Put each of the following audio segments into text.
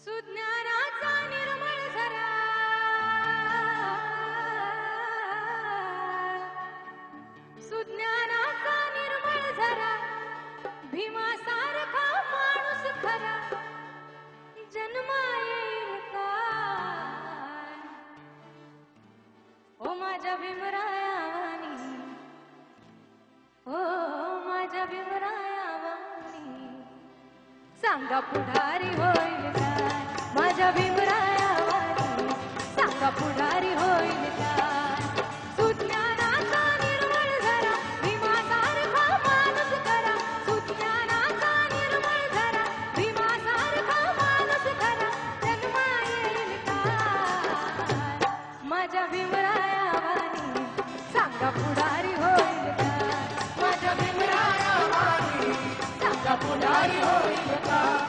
सुज्ञानाचा निर्मळ झरा सुज्ञानाचा निर्मळ झरा भीमासारखा माणूस खरा जन्मा येईल काय ओ माझ्या भीमरायावानी ओ माझ्या भीमरायावानी सांगा पुढारी होईल काय माझ्या भीमरायावानी सांगा पुढारी होईल काय सुज्ञानाचा निर्मळ झरा भीमासारखा माणूस खरा सुज्ञानाचा निर्मळ झरा भीमासारखा माणूस खरा जन्मा येईल काय माझ्या भीमरायावानी सांगा पुढारी होईल काय माझ्या भीमरायावानी सांगा पुढारी होईल काय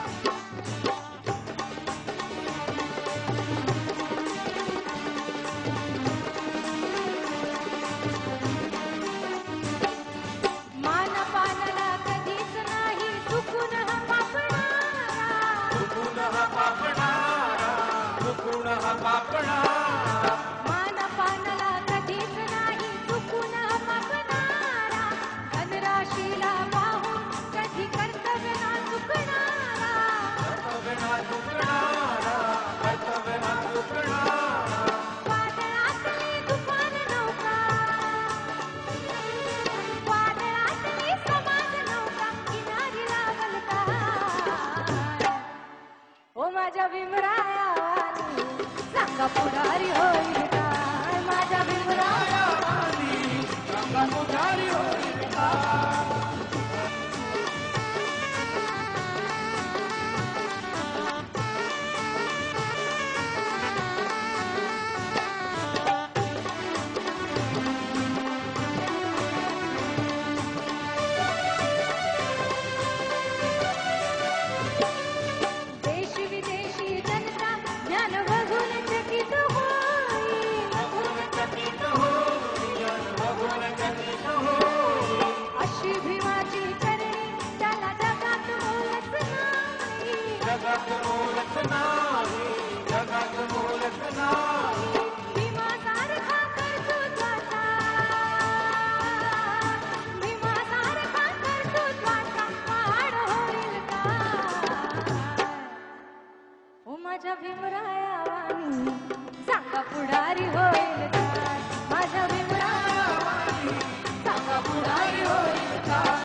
मानपानला कधीच नाही चुकून पापणारा धनराशीला पाहून कधी कर्तव्य ना चुकणारा वादळातली तुफान नौका वादळातली समाज नौका किनारी लागल काय ओ माझ्या भीमरायावानी सांगा पुढारी होईल काय माझ्या भीमरायावानी सांगा पुढारी होईल काय देश विदेशी जनता ज्ञान बघून चकित अशी भीमाची करणी त्याला जगात मोलच नाही भीमासारखा कर्तृत्वाचा भीमासारखा कर्तृत्वाचा वाढ होईल काय ओ माझ्या भीमरायावानी सांगा पुढारी होईल काय